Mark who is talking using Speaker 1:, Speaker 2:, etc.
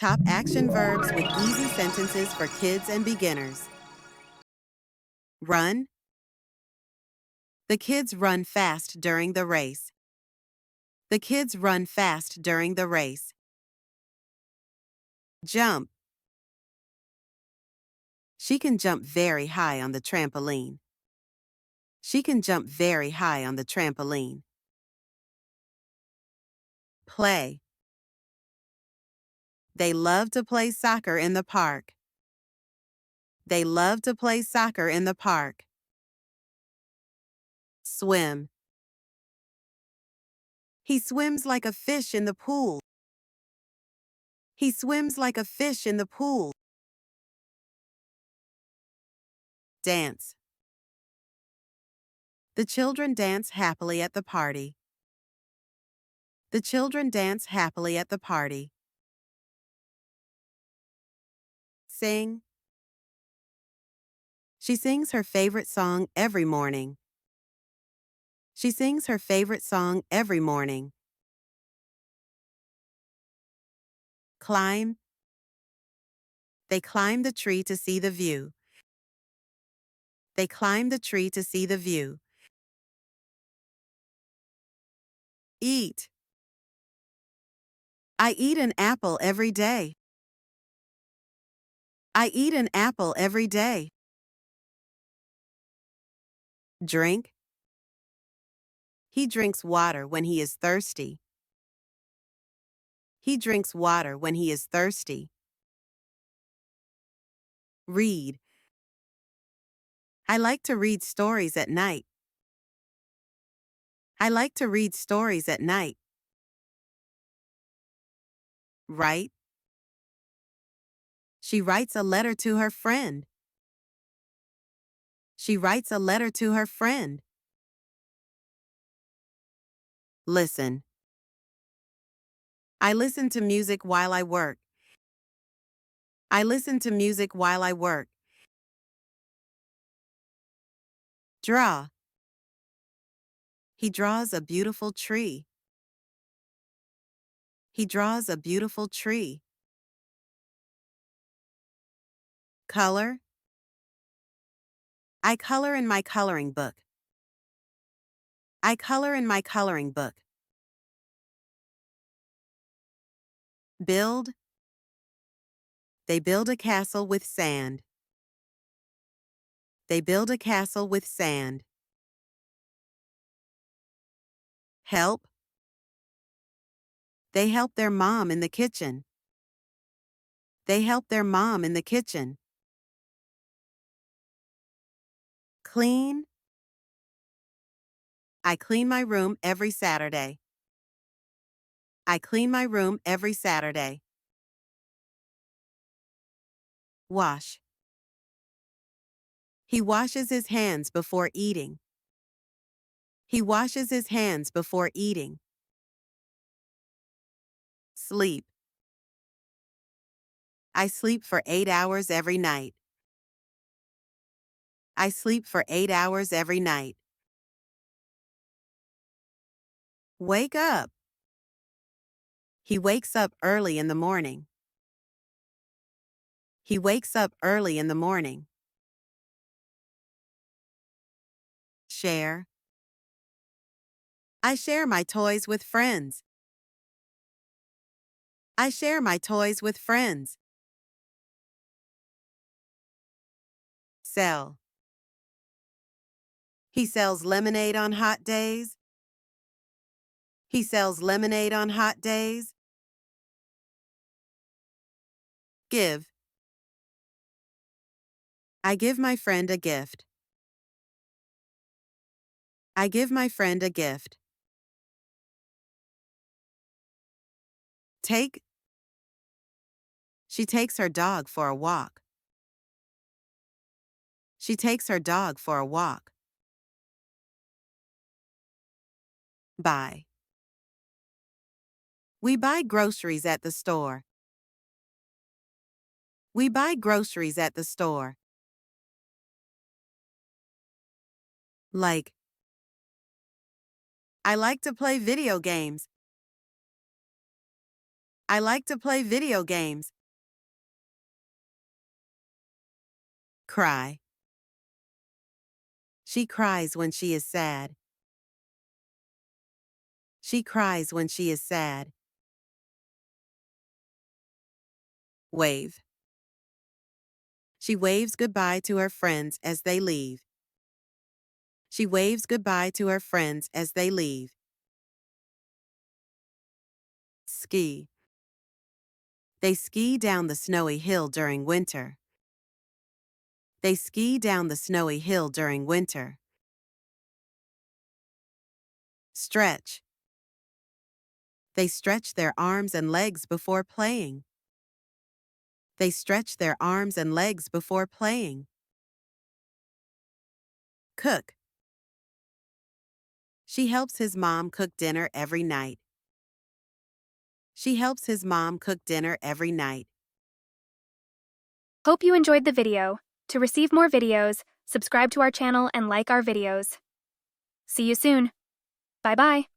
Speaker 1: top action verbs with easy sentences for kids and beginners. Run. The kids run fast during the race. The kids run fast during the race. Jump. She can jump very high on the trampoline. She can jump very high on the trampoline. Play. They love to play soccer in the park. They love to play soccer in the park. Swim. He swims like a fish in the pool. He swims like a fish in the pool. Dance. The children dance happily at the party. The children dance happily at the party. Sing. She sings her favorite song every morning. She sings her favorite song every morning. Climb. They climb the tree to see the view. They climb the tree to see the view. Eat. I eat an apple every day. I eat an apple every day. Drink. He drinks water when he is thirsty. He drinks water when he is thirsty. Read. I like to read stories at night. I like to read stories at night. Write. She writes a letter to her friend. She writes a letter to her friend. Listen. I listen to music while I work. I listen to music while I work. Draw. He draws a beautiful tree. He draws a beautiful tree. Color. I color in my coloring book. I color in my coloring book. Build. They build a castle with sand. They build a castle with sand. Help. They help their mom in the kitchen. They help their mom in the kitchen. Clean. I clean my room every Saturday. I clean my room every Saturday. Wash. He washes his hands before eating. He washes his hands before eating. Sleep. I sleep for 8 hours every night. I sleep for 8 hours every night. Wake up. He wakes up early in the morning. He wakes up early in the morning. Share. I share my toys with friends. I share my toys with friends. Sell. He sells lemonade on hot days. He sells lemonade on hot days. Give. I give my friend a gift. I give my friend a gift. Take. She takes her dog for a walk. She takes her dog for a walk. Buy. We buy groceries at the store. We buy groceries at the store. Like. I like to play video games. I like to play video games. Cry. She cries when she is sad. She cries when she is sad. Wave. She waves goodbye to her friends as they leave. She waves goodbye to her friends as they leave. Ski. They ski down the snowy hill during winter. They ski down the snowy hill during winter. Stretch. They stretch their arms and legs before playing. They stretch their arms and legs before playing. Cook. She helps his mom cook dinner every night. She helps his mom cook dinner every night.
Speaker 2: Hope you enjoyed the video. To receive more videos, subscribe to our channel and like our videos. See you soon. Bye-bye.